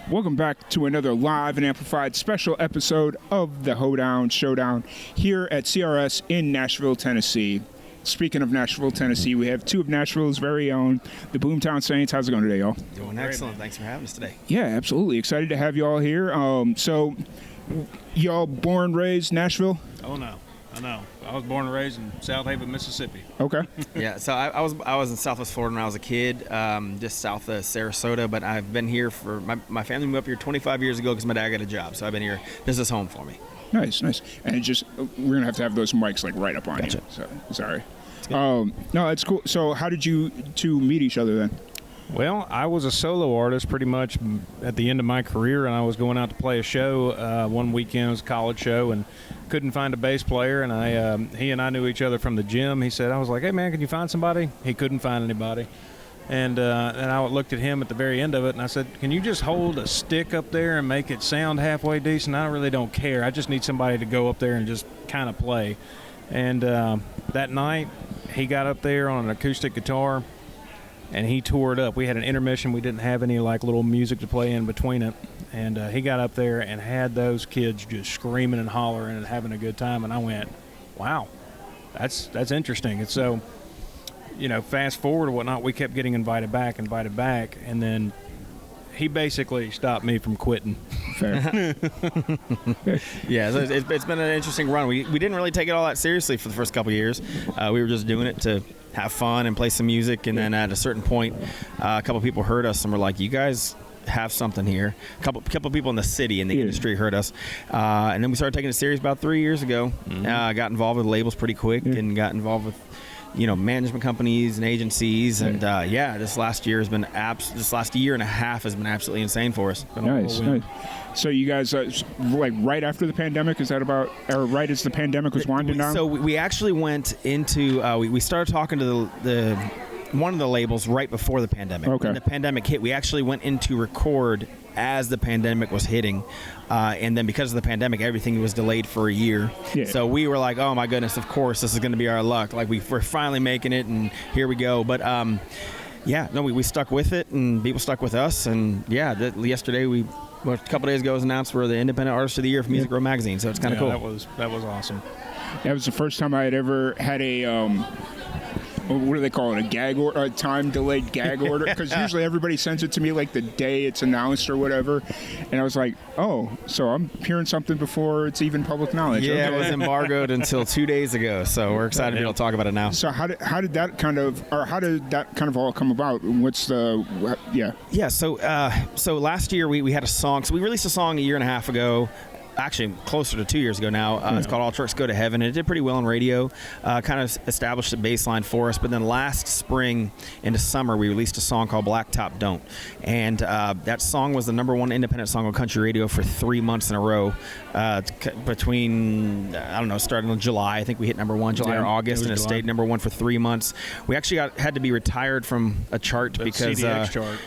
Welcome back to another live and amplified special episode of the Hoedown, Showdown here at CRS in Nashville, Tennessee. Speaking of Nashville, Tennessee, we have two of Nashville's very own, the Boomtown Saints. How's it going today, y'all? Doing excellent. Thanks for having us today. Yeah, absolutely. Excited to have you all here. So, y'all born, raised Nashville? Oh, no. I know. I was born and raised in South Haven, Mississippi. Okay. Yeah, so I was in Southwest Florida when I was a kid, just south of Sarasota, but I've been here for, my family moved up here 25 years ago because my dad got a job, so I've been here. This is home for me. Nice. And just, we're going to have those mics like right up on Gotcha. you. So, sorry. No, that's cool. So how did you two meet each other then? Well, I was a solo artist pretty much at the end of my career, and I was going out to play a show one weekend. It was a college show, and couldn't find a bass player, and he and I knew each other from the gym. I was like, hey, man, can you find somebody? He couldn't find anybody. And I looked at him at the very end of it, and I said, can you just hold a stick up there and make it sound halfway decent? I really don't care. I just need somebody to go up there and just kind of play. And that night, he got up there on an acoustic guitar, and he tore it up. We had an intermission. We didn't have any like little music to play in between it. And he got up there and had those kids just screaming and hollering and having a good time. And I went, wow, that's interesting. And so, fast forward or whatnot, we kept getting invited back. And then he basically stopped me from quitting. Fair. Yeah, so it's been an interesting run. We didn't really take it all that seriously for the first couple of years. We were just doing it to have fun and play some music. And then at a certain point, a couple people heard us and were like, you guys have something here. A couple people in the city in the industry heard us, and then we started taking it serious about 3 years ago. Got involved with labels pretty quick and got involved with management companies and agencies, and this last year and a half has been absolutely insane for us. Nice. So you guys, like right after the pandemic, is that about, or right as the pandemic was winding down? So we actually went into, we started talking to the one of the labels right before the pandemic. Okay. When the pandemic hit, we actually went into record as the pandemic was hitting, and then because of the pandemic, everything was delayed for a year. Yeah. So we were like, oh my goodness, of course this is going to be our luck. Like we're finally making it, and here we go. But we stuck with it, and people stuck with us. And yesterday a couple days ago, was announced we're the Independent Artist of the Year for Music Row Magazine. So it's kind of cool. That was awesome. That was the first time I had ever had a what do they call it? A time delayed gag order? Because usually everybody sends it to me like the day it's announced or whatever. And I was like, oh, so I'm hearing something before it's even public knowledge. Yeah, okay. It was embargoed until 2 days ago. So we're excited to be able to talk about it now. So how did that kind of all come about? What's the Yeah. So last year we had a song. So we released a song a year and a half ago. Actually, closer to 2 years ago now. It's called All Trucks Go to Heaven. It did pretty well on radio, kind of established a baseline for us. But then last spring into summer, we released a song called Blacktop Don't. And that song was the #1 independent song on country radio for 3 months in a row. Between, starting in July. I think we hit #1 July or August, and it stayed #1 for 3 months. We actually had to be retired from a chart because CDX chart.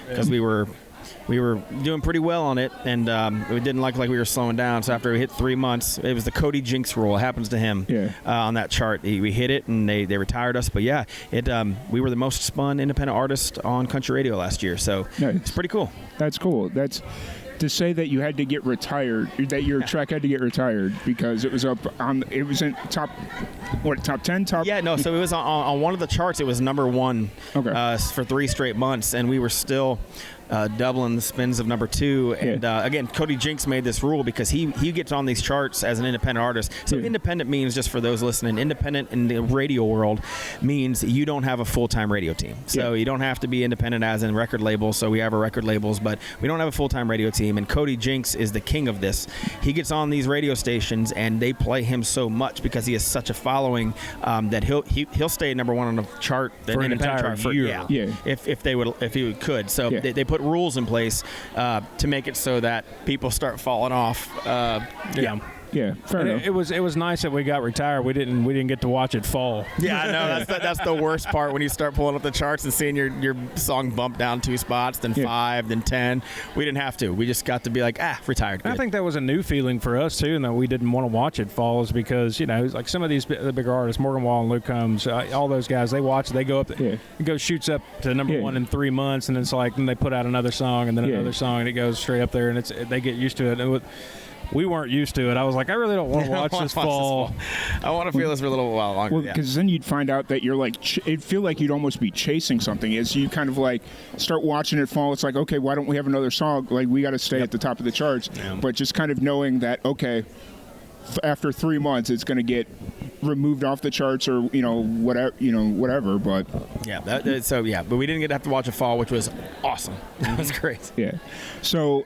we were doing pretty well on it, and it didn't look like we were slowing down. So after we hit 3 months, it was the Cody Jinks rule. It happens to him on that chart. We hit it, and they retired us. But we were the most spun independent artist on country radio last year. So It's pretty cool. That's cool. That's to say that you had to get retired, that your track had to get retired because it was it was in top 10? Yeah, no, so it was on one of the charts. It was #1 for 3 straight months, and we were still doubling the spins of #2. And again, Cody Jinks made this rule because he gets on these charts as an independent artist. So independent means, just for those listening, independent in the radio world means you don't have a full-time radio team. So you don't have to be independent as in record labels. So we have our record labels, but we don't have a full-time radio team. And Cody Jinks is the king of this. He gets on these radio stations, and they play him so much because he has such a following that he'll stay #1 on the chart, for an entire year. If he could. So they put rules in place to make it so that people start falling off. Yeah, fair enough. It was nice that we got retired. We didn't get to watch it fall. Yeah, I know. That's the worst part when you start pulling up the charts and seeing your song bump down 2 spots, then 5, then 10. We didn't have to. We just got to be like, retired. Good. I think that was a new feeling for us too, and that we didn't want to watch it fall, is because like some of the bigger artists, Morgan Wallen, Luke Combs, all those guys, they watch it, they go up, it goes shoots up to number 1 in 3 months, and it's like then they put out another song and then another song, and it goes straight up there, and they get used to it. And we weren't used to it. I was like, I really don't want to watch this fall. I want to feel this for a little while longer. Well, because then you'd find out that you're like, it'd feel like you'd almost be chasing something. As you kind of like start watching it fall, it's like, okay, why don't we have another song? Like, we got to stay at the top of the charts. Yeah. But just kind of knowing that, okay, after 3 months, it's going to get removed off the charts, or whatever. But but we didn't get to have to watch it fall, which was awesome. That was great. Yeah. So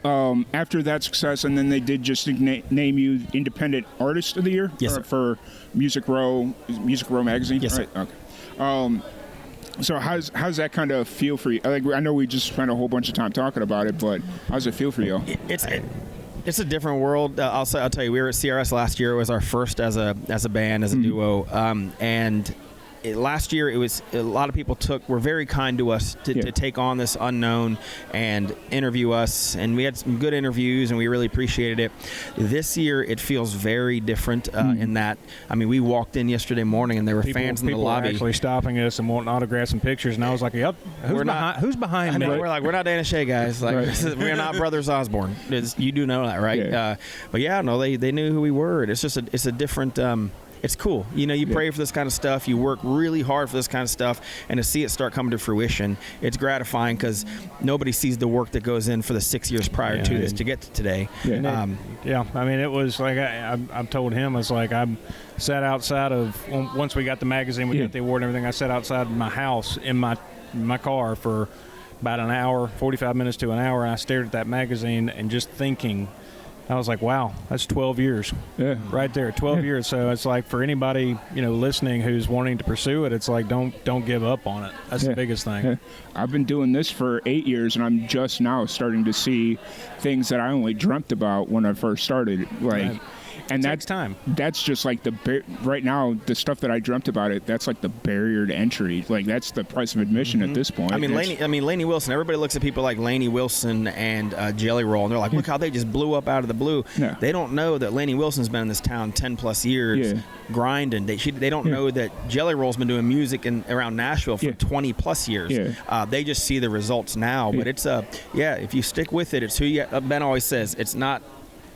after that success, and then they did just name you Independent Artist of the Year. Yes, sir. For Music Row magazine. Yes, sir. Right? Okay. So how's that kind of feel for you? Like, I know we just spent a whole bunch of time talking about it, but how's it feel for you? It's a different world. I'll tell you, we were at CRS last year. It was our first as a band, as a duo, and last year it was a lot of people were very kind to us to take on this unknown and interview us, and we had some good interviews and we really appreciated it. This year it feels very different in that, I mean, we walked in yesterday morning and there were fans in the lobby actually stopping us and wanting autographs and pictures, and I was like, yep, who's behind me? We're like, we're not Dana Shea guys, like we're not Brothers Osborne. You do know that, right? But they knew who we were. It's just it's a different it's cool. You pray for this kind of stuff. You work really hard for this kind of stuff. And to see it start coming to fruition, it's gratifying because nobody sees the work that goes in for the 6 years prior to this to get to today. Yeah. I mean, it was like I've told him, it's like I sat outside of, once we got the magazine, we got the award and everything, I sat outside my house in my car for about an hour, 45 minutes to an hour, and I stared at that magazine and just thinking, I was like, wow, that's 12 years right there, 12 years. So it's like, for anybody, listening who's wanting to pursue it, it's like, don't give up on it. That's the biggest thing. Yeah. I've been doing this for 8 years, and I'm just now starting to see things that I only dreamt about when I first started. Like, and that's time. That's just like right now, the stuff that I dreamt about it, that's like the barrier to entry. Like, that's the price of admission at this point. I mean, Lainey Wilson, everybody looks at people like Lainey Wilson and Jelly Roll, and they're like, look how they just blew up out of the blue. No. They don't know that Lainey Wilson's been in this town 10 plus years grinding. They don't know that Jelly Roll's been doing music around Nashville for 20 plus years. Yeah. They just see the results now. But it's if you stick with it, it's who you, Ben always says, it's not.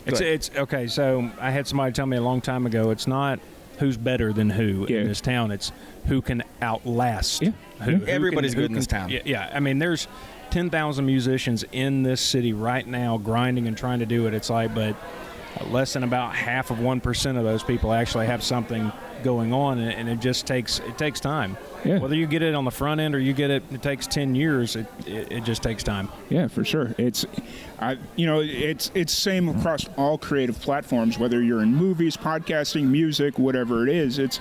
It's okay. So I had somebody tell me a long time ago, it's not who's better than who in this town. It's who can outlast who. Everybody's good in this town. Yeah. I mean, there's 10,000 musicians in this city right now grinding and trying to do it. It's like, but less than about half of 1% of those people actually have something going on, and it just takes time. Yeah. Whether you get it on the front end or you get it takes 10 years, it just takes time. Yeah, for sure. It's same across all creative platforms, whether you're in movies, podcasting, music, whatever it is. It's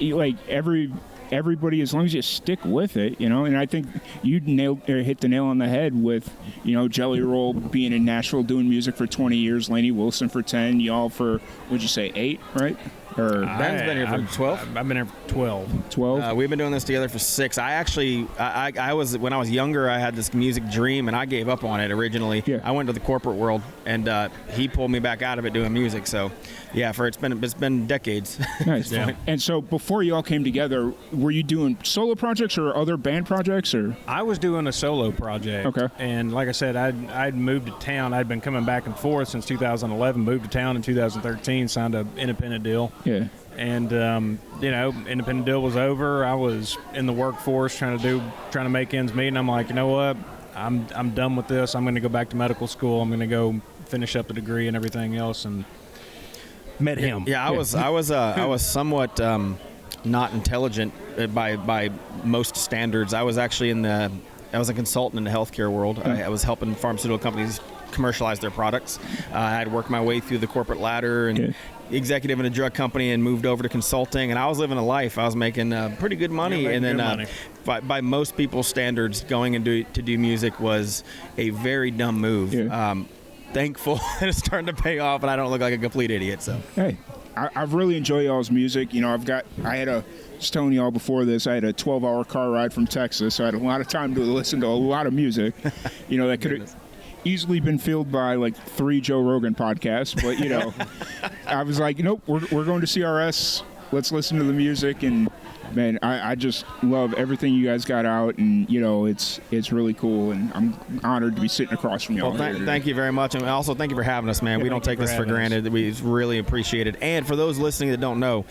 like everybody, as long as you stick with it, and I think you hit the nail on the head with, Jelly Roll being in Nashville doing music for 20 years, Lainey Wilson for 10, y'all for, what'd you say, 8, right? Ben's been here for 12. I've been here for 12. 12? We've been doing this together for 6. I was, when I was younger, I had this music dream, and I gave up on it originally. Yeah. I went to the corporate world, and he pulled me back out of it doing music. So, it's been decades. Nice. And so before you all came together, were you doing solo projects or other band projects? Or I was doing a solo project. Okay. And like I said, I'd moved to town. I'd been coming back and forth since 2011. Moved to town in 2013. Signed an independent deal. Yeah. And independent deal was over. I was in the workforce trying to make ends meet, and I'm like, you know what? I'm done with this. I'm going to go back to medical school. I'm going to go finish up the degree and everything else, and met him. Yeah, I was somewhat not intelligent by most standards. I was actually I was a consultant in the healthcare world. I was helping pharmaceutical companies commercialize their products. I had worked my way through the corporate ladder and executive in a drug company, and moved over to consulting, and I was living a life. I was making pretty good money, and then by most people's standards, going to do music was a very dumb move. thankful that it's starting to pay off and I don't look like a complete idiot. So hey, I've really enjoyed y'all's music. You know, just telling y'all before this, I had a 12-hour car ride from Texas, so I had a lot of time to listen to a lot of music. You know, that could have easily been filled by like 3 Joe Rogan podcasts, but you know, I was like, nope, we're going to CRS. Let's listen to the music. And man, I just love everything you guys got out, and you know, it's really cool, and I'm honored to be sitting across from y'all. Well, thank you very much, and also thank you for having us, man. We don't take this for granted. We really appreciate it. And for those listening that don't know,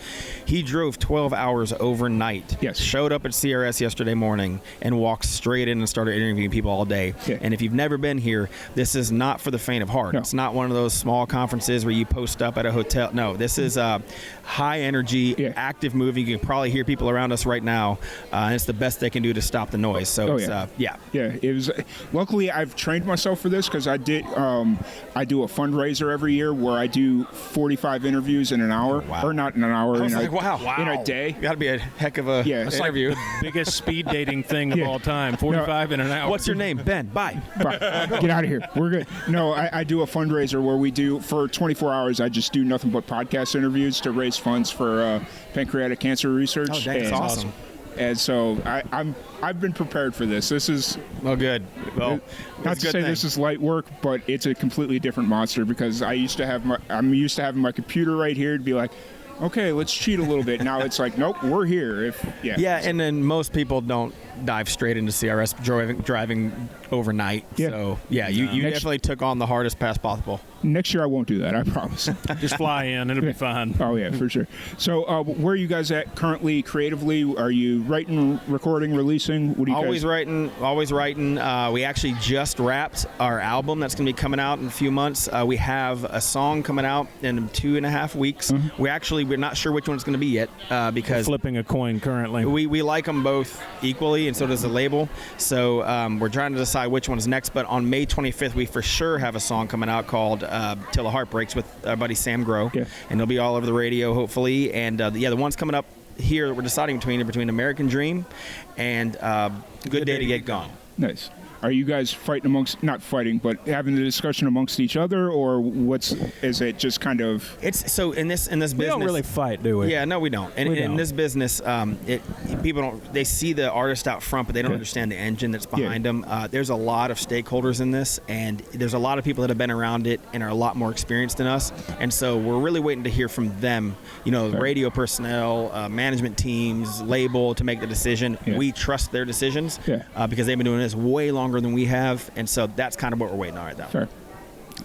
he drove 12 hours overnight. Yes. Showed up at CRS yesterday morning and walked straight in and started interviewing people all day. Yeah. And if you've never been here, this is not for the faint of heart. No. It's not one of those small conferences where you post up at a hotel. No, this is a high energy, active movie. You can probably hear people around us right now, and it's the best they can do to stop the noise. So yeah, it was. Luckily, I've trained myself for this because I do a fundraiser every year where I do 45 interviews in an hour, or not in an hour, in a day. Got to be a heck of a interview. Like the biggest speed dating thing of all time. 45 in an hour. What's your name? Ben. Bye. Get out of here. We're good. No, I do a fundraiser where we do for 24 hours. I just do nothing but podcast interviews to raise funds for pancreatic cancer research. Oh, that's awesome. And so I've been prepared for this. This is good. Well, not to say this is light work, but it's a completely different monster because I'm used to having my computer right here to be like, okay, let's cheat a little bit. Now it's like, nope, we're here. And then most people don't dive straight into CRS driving overnight. Yeah. So you definitely took on the hardest pass possible. Next year I won't do that, I promise. Just fly in, it'll be fine. Oh yeah, for sure. So where are you guys at currently creatively? Are you writing, recording, releasing? What do you always writing. We actually just wrapped our album that's going to be coming out in a few months. We have a song coming out in 2.5 weeks. Mm-hmm. We're not sure which one it's going to be yet because we're flipping a coin currently. We like them both equally, and so does the label. So we're trying to decide which one's next. But on May 25th, we for sure have a song coming out called Till the Heart Breaks with our buddy Sam Grow. Yeah. And it'll be all over the radio, hopefully. And the one's coming up here that we're deciding between American Dream and Good Day to Get Gone. Nice. Are you guys not fighting, but having the discussion amongst each other, or is it just kind of? It's so in this business. We don't really fight, do we? Yeah, no, we don't. And in this business, people don't. They see the artist out front, but they don't understand the engine that's behind them. There's a lot of stakeholders in this, and there's a lot of people that have been around it and are a lot more experienced than us. And so we're really waiting to hear from them. You know, radio personnel, management teams, label to make the decision. Yeah. We trust their decisions because they've been doing this way longer than we have, and so that's kind of what we're waiting on right now. Fair.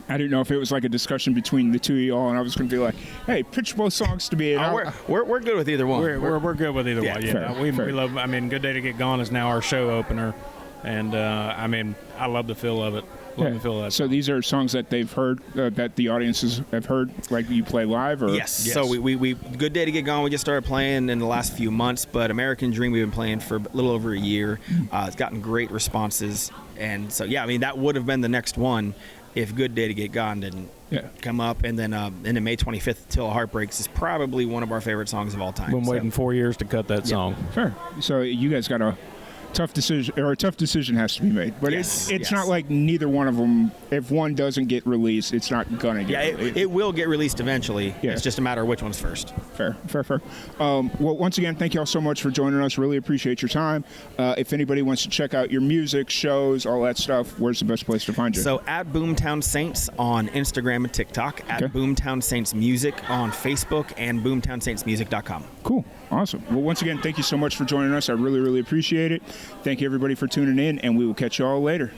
I didn't know if it was like a discussion between the two of y'all, and I was going to be like, "Hey, pitch both songs to me." We're good with either one. We're good with either one. Yeah, fair, we love. I mean, Good Day to Get Gone is now our show opener, and I mean, I love the feel of it. So these are songs that they've heard, that the audiences have heard, like you play live, or yes. So we Good Day to Get Gone. We just started playing in the last few months, but American Dream we've been playing for a little over a year. It's gotten great responses, and so I mean that would have been the next one if Good Day to Get Gone didn't come up, and then May 25th, Till the Heart Breaks is probably one of our favorite songs of all time. Been waiting 4 years to cut that song. Fair. So you guys got a tough decision has to be made, but it's not like neither one of them. If one doesn't get released, it's not gonna get released. It will get released eventually. It's just a matter of which one's first. Fair. Well, once again, thank you all so much for joining us. Really appreciate your time. If anybody wants to check out your music, shows, all that stuff, where's the best place to find you? So at Boomtown Saints on Instagram and TikTok, at Boomtown Saints Music on Facebook, and BoomtownSaintsMusic.com. Cool. Awesome. Well, once again, thank you so much for joining us. I really, really appreciate it. Thank you, everybody, for tuning in, and we will catch you all later.